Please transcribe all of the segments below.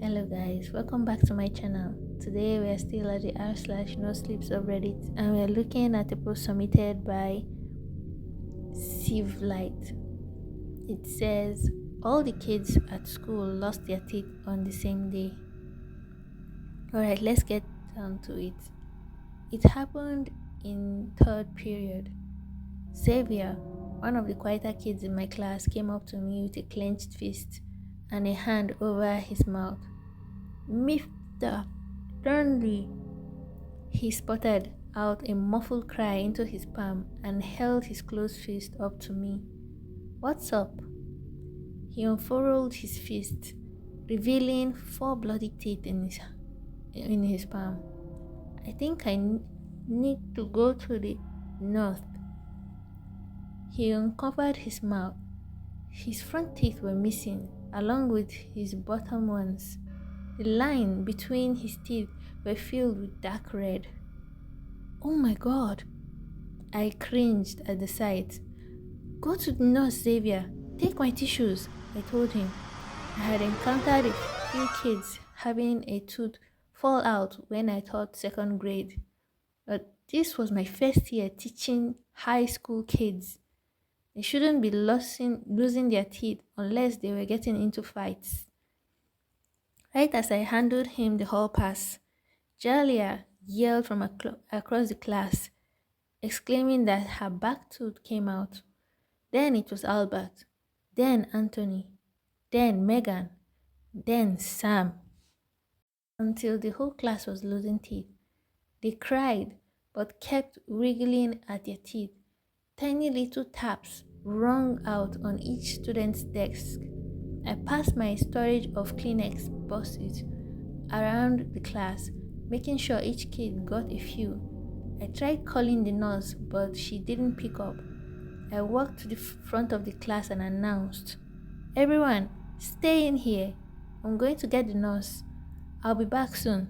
Hello guys, welcome back to my channel. Today we are still at the r/nosleep subreddit and we are looking at a post submitted by Sevelite. It says all the kids at school lost their teeth on the same day. Alright, let's get down to it. It happened in third period. Xavier, one of the quieter kids in my class, came up to me with a clenched fist and a hand over his mouth. Mr. Thornley, he sputtered out a muffled cry into his palm and held his closed fist up to me. What's up? He unfurled his fist, revealing 4 bloody teeth in his palm. I think I need to go to the north. He uncovered his mouth. His front teeth were missing, along with his bottom ones. The line between his teeth were filled with dark red. Oh my God! I cringed at the sight. Go to the nurse, Xavier. Take my tissues, I told him. I had encountered a few kids having a tooth fall out when I taught second grade. But this was my first year teaching high school kids. They shouldn't be losing their teeth unless they were getting into fights. Right as I handed him the hall pass, Jalia yelled from across the class, exclaiming that her back tooth came out. Then it was Albert, then Anthony, then Megan, then Sam, until the whole class was losing teeth. They cried, but kept wriggling at their teeth. Tiny little taps rung out on each student's desk. I passed my storage of Kleenex boxes around the class, making sure each kid got a few. I tried calling the nurse, but she didn't pick up. I walked to the front of the class and announced, "Everyone, stay in here. I'm going to get the nurse. I'll be back soon."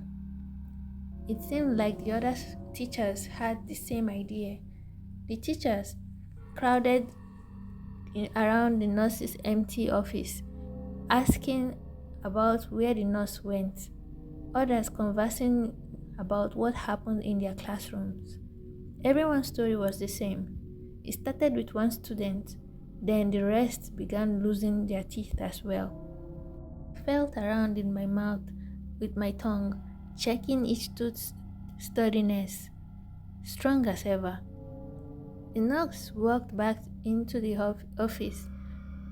It seemed like the other teachers had the same idea. The teachers crowded around the nurse's empty office, asking about where the nurse went. Others conversing about what happened in their classrooms. Everyone's story was the same. It started with one student, then the rest began losing their teeth as well. I felt around in my mouth with my tongue, checking each tooth's sturdiness, strong as ever. The nurse walked back into the office.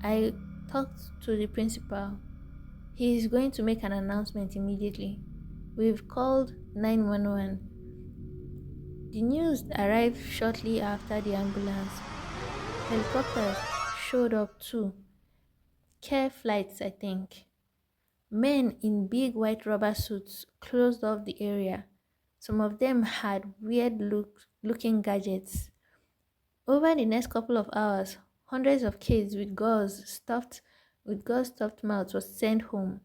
I talked to the principal. He is going to make an announcement immediately. We've called 911. The news arrived shortly after the ambulance. Helicopters showed up too. Care flights, I think. Men in big white rubber suits closed off the area. Some of them had weird looking gadgets. Over the next couple of hours, hundreds of kids with gauze stuffed mouths was sent home.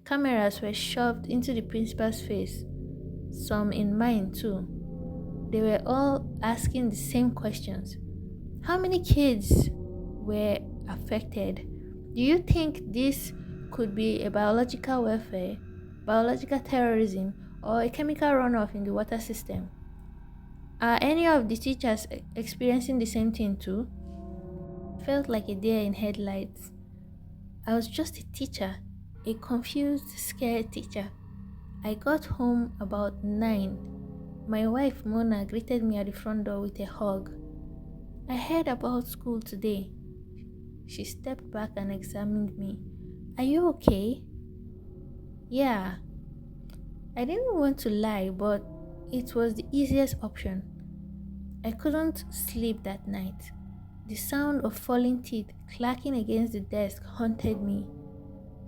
Cameras were shoved into the principal's face, some in mine too. They were all asking the same questions. How many kids were affected? Do you think this could be a biological warfare, biological terrorism, or a chemical runoff in the water system? Are any of the teachers experiencing the same thing too? Felt like a deer in headlights. I was just a teacher, a confused, scared teacher. I got home about 9. My wife Mona greeted me at the front door with a hug. I heard about school today. She stepped back and examined me. Are you okay? Yeah. I didn't want to lie, but it was the easiest option. I couldn't sleep that night. The sound of falling teeth clacking against the desk haunted me.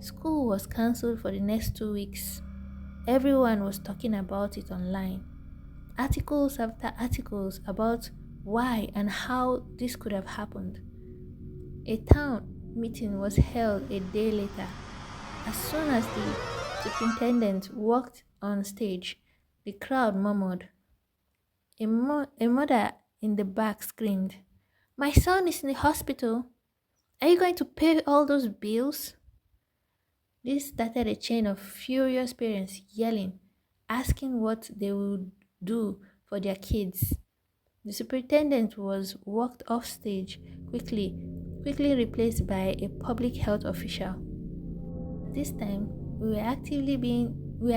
School was cancelled for the next 2 weeks. Everyone was talking about it online. Articles after articles about why and how this could have happened. A town meeting was held a day later. As soon as the superintendent walked on stage, the crowd murmured. A mother in the back screamed, "My son is in the hospital. Are you going to pay all those bills?" This started a chain of furious parents yelling, asking what they would do for their kids. The superintendent was walked off stage quickly replaced by a public health official. This time, we are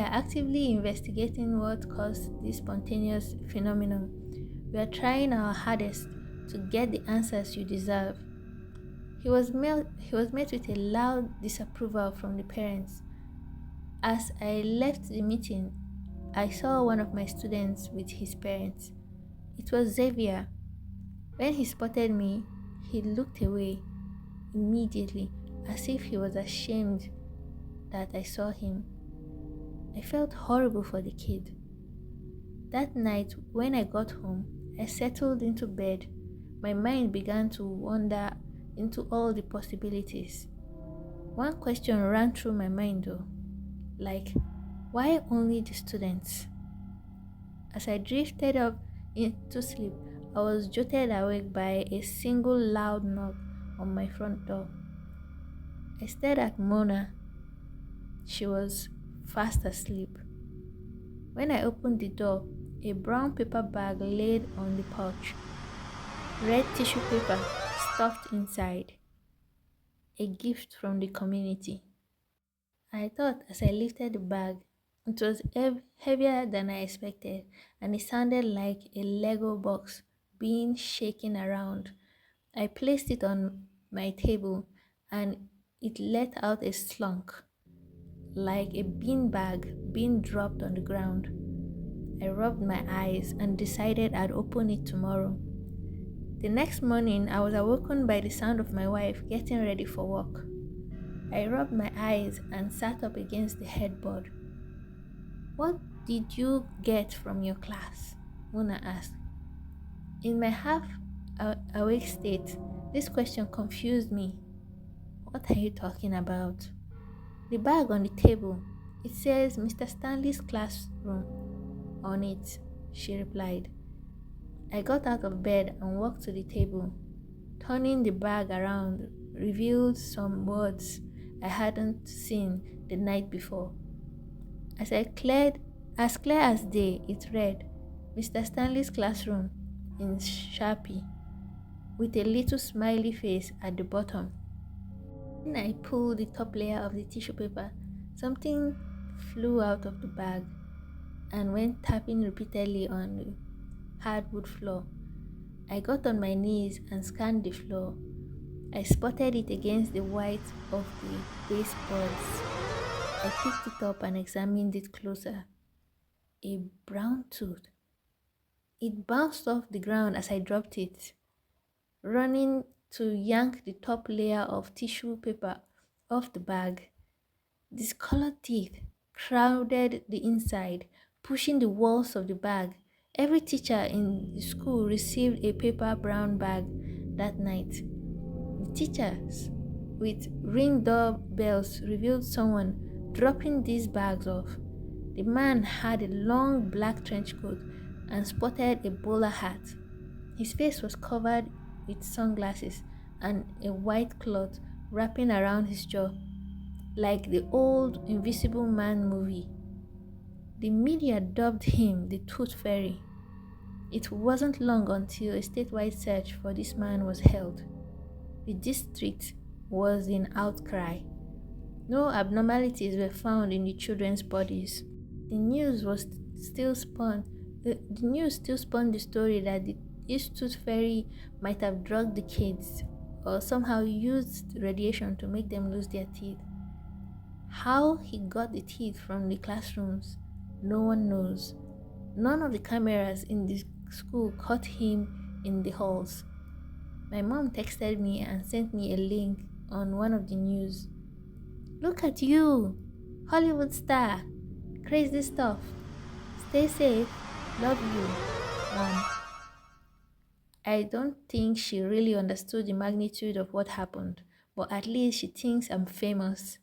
actively investigating what caused this spontaneous phenomenon. We are trying our hardest to get the answers you deserve. He was met with a loud disapproval from the parents. As I left the meeting, I saw one of my students with his parents. It was Xavier. When he spotted me, he looked away immediately as if he was ashamed that I saw him. I felt horrible for the kid. That night, when I got home, I settled into bed. My mind began to wander into all the possibilities. One question ran through my mind though, like, why only the students? As I drifted off into sleep, I was jolted awake by a single loud knock on my front door. I stared at Mona. She was fast asleep. When I opened the door, a brown paper bag laid on the porch, red tissue paper stuffed inside, a gift from the community. I thought as I lifted the bag, it was heavier than I expected, and it sounded like a Lego box being shaken around. I placed it on my table and it let out a slunk, like a bean bag being dropped on the ground. I rubbed my eyes and decided I'd open it tomorrow. The next morning, I was awoken by the sound of my wife getting ready for work. I rubbed my eyes and sat up against the headboard. "What did you get from your class?" Mona asked. In my half awake state, this question confused me. "What are you talking about?" "The bag on the table. It says Mr. Stanley's classroom on it," she replied. I got out of bed and walked to the table. Turning the bag around revealed some words I hadn't seen the night before. As clear as day, it read, "Mr. Stanley's classroom," in Sharpie, with a little smiley face at the bottom. When I pulled the top layer of the tissue paper, something flew out of the bag and went tapping repeatedly on the hardwood floor. I got on my knees and scanned the floor. I spotted it against the white of the baseboards. I picked it up and examined it closer. A brown tooth. It bounced off the ground as I dropped it, running to yank the top layer of tissue paper off the bag. Discolored teeth crowded the inside, pushing the walls of the bag. Every teacher in the school received a paper brown bag that night. The teachers with ring doorbells revealed someone dropping these bags off. The man had a long black trench coat and sported a bowler hat. His face was covered with sunglasses and a white cloth wrapping around his jaw, like the old Invisible Man movie. The media dubbed him the Tooth Fairy. It wasn't long until a statewide search for this man was held. The district was in outcry. No abnormalities were found in the children's bodies. The news still spun. The news still spun the story that this tooth fairy might have drugged the kids or somehow used radiation to make them lose their teeth. How he got the teeth from the classrooms, no one knows. None of the cameras in the school caught him in the halls. My mom texted me and sent me a link on one of the news. "Look at you, Hollywood star. Crazy stuff. Stay safe. Love you, Mom." I don't think she really understood the magnitude of what happened, but at least she thinks I'm famous.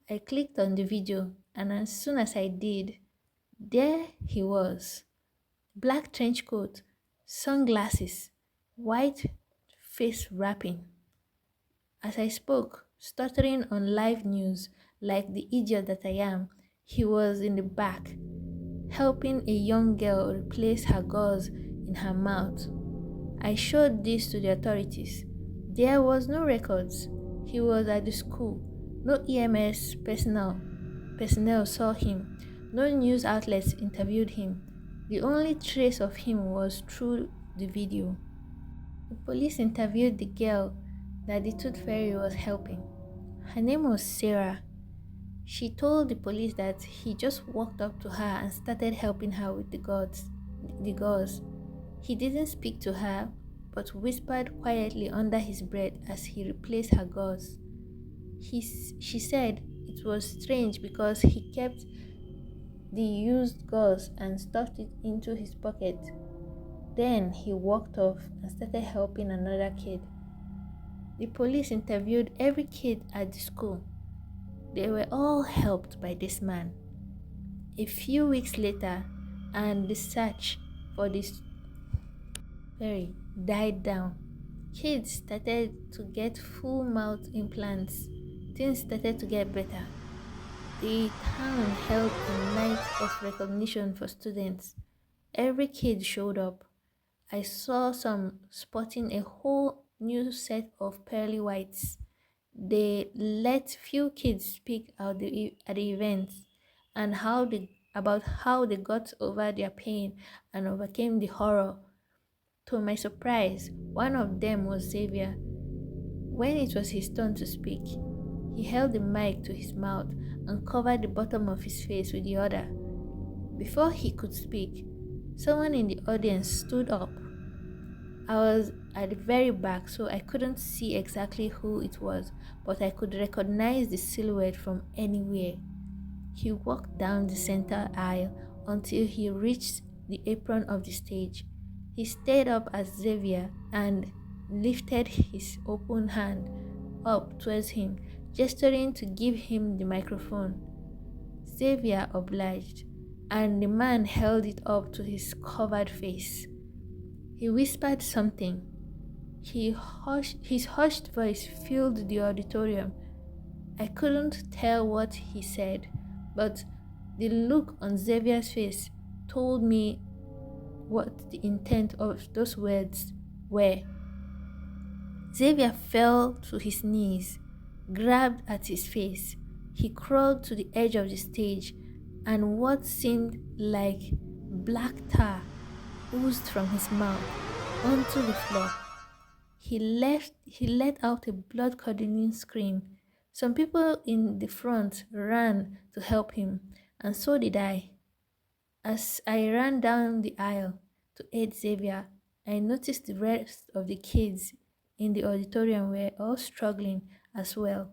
I clicked on the video, and as soon as I did, there he was. Black trench coat, sunglasses, white face wrapping. As I spoke, stuttering on live news, like the idiot that I am, he was in the back, helping a young girl replace her gauze in her mouth. I showed this to the authorities. There was no records. He was at the school. No EMS personnel saw him. No news outlets interviewed him. The only trace of him was through the video. The police interviewed the girl that the tooth fairy was helping. Her name was Sarah. She told the police that he just walked up to her and started helping her with the gauze. He didn't speak to her, but whispered quietly under his breath as he replaced her gauze. She said it was strange because he kept the used gauze and stuffed it into his pocket. Then he walked off and started helping another kid. The police interviewed every kid at the school. They were all helped by this man. A few weeks later, and the search for this fairy died down. Kids started to get full mouth implants. Things started to get better. The town held a night of recognition for students. Every kid showed up. I saw some sporting a whole new set of pearly whites. They let few kids speak at the events and about how they got over their pain and overcame the horror. To my surprise, one of them was Xavier. When it was his turn to speak, he held the mic to his mouth and covered the bottom of his face with the other. Before he could speak, someone in the audience stood up. I was at the very back, so I couldn't see exactly who it was, but I could recognize the silhouette from anywhere. He walked down the center aisle until he reached the apron of the stage. He stared up at Xavier and lifted his open hand up towards him, gesturing to give him the microphone. Xavier obliged, and the man held it up to his covered face. He whispered something. His hushed voice filled the auditorium. I couldn't tell what he said, but the look on Xavier's face told me what the intent of those words were. Xavier fell to his knees, grabbed at his face. He crawled to the edge of the stage, and what seemed like black tar oozed from his mouth onto the floor. He let out a blood-curdling scream. Some people in the front ran to help him, and so did I. As I ran down the aisle to aid Xavier, I noticed the rest of the kids in the auditorium were all struggling as well.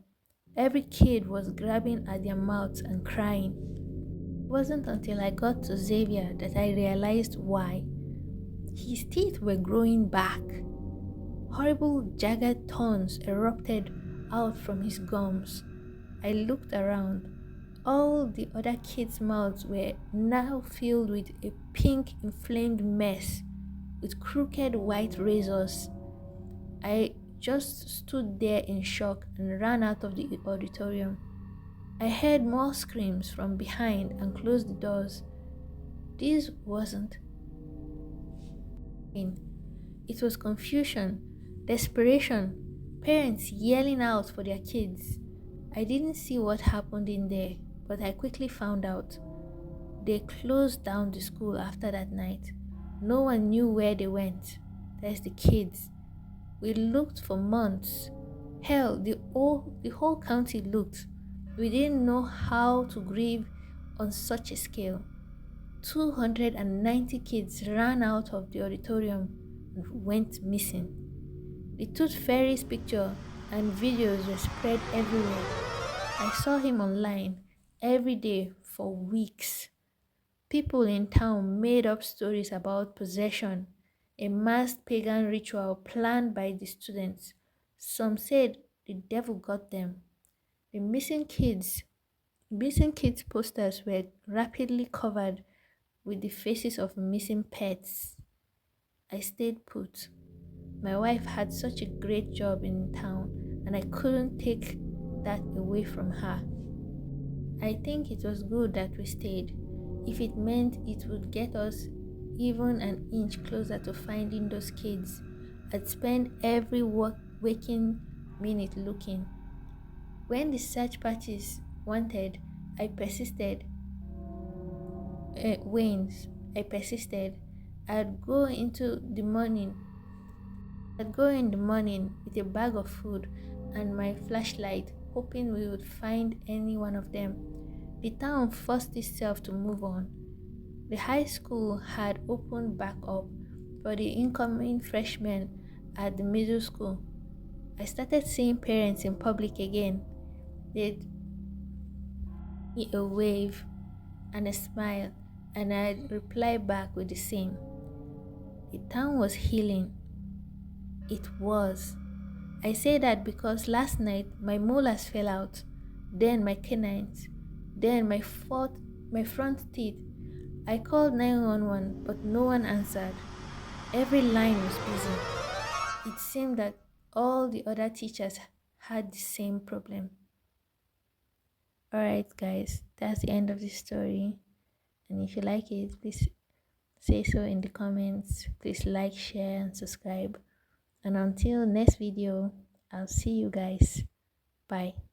Every kid was grabbing at their mouths and crying. It wasn't until I got to Xavier that I realized why. His teeth were growing back. Horrible jagged thorns erupted out from his gums. I looked around. All the other kids' mouths were now filled with a pink inflamed mess with crooked white razors. I just stood there in shock and ran out of the auditorium. I heard more screams from behind and closed the doors. This wasn't pain. It was confusion, desperation, parents yelling out for their kids. I didn't see what happened in there, but I quickly found out. They closed down the school after that night. No one knew where they went. There's the kids. We looked for months. Hell, the whole county looked. We didn't know how to grieve on such a scale. 290 kids ran out of the auditorium and went missing. The Tooth Fairy's picture and videos were spread everywhere. I saw him online every day for weeks. People in town made up stories about possession, a masked pagan ritual planned by the students. Some said the devil got them. The missing kids posters were rapidly covered with the faces of missing pets. I stayed put. My wife had such a great job in town, and I couldn't take that away from her. I think it was good that we stayed. If it meant it would get us even an inch closer to finding those kids, I'd spend every waking minute looking. When the search parties wanted, I persisted. Wins, I persisted. I'd go into the morning. I'd go in the morning with a bag of food and my flashlight, hoping we would find any one of them. The town forced itself to move on. The high school had opened back up for the incoming freshmen at the middle school. I started seeing parents in public again. They'd give me a wave and a smile, and I'd reply back with the same. The town was healing. It was. I say that because last night my molars fell out, then my canines, then my front teeth. I called 911, but no one answered. Every line was busy. It seemed that all the other teachers had the same problem. Alright, guys, that's the end of the story. And if you like it, please say so in the comments. Please like, share, and subscribe. And until next video, I'll see you guys. Bye.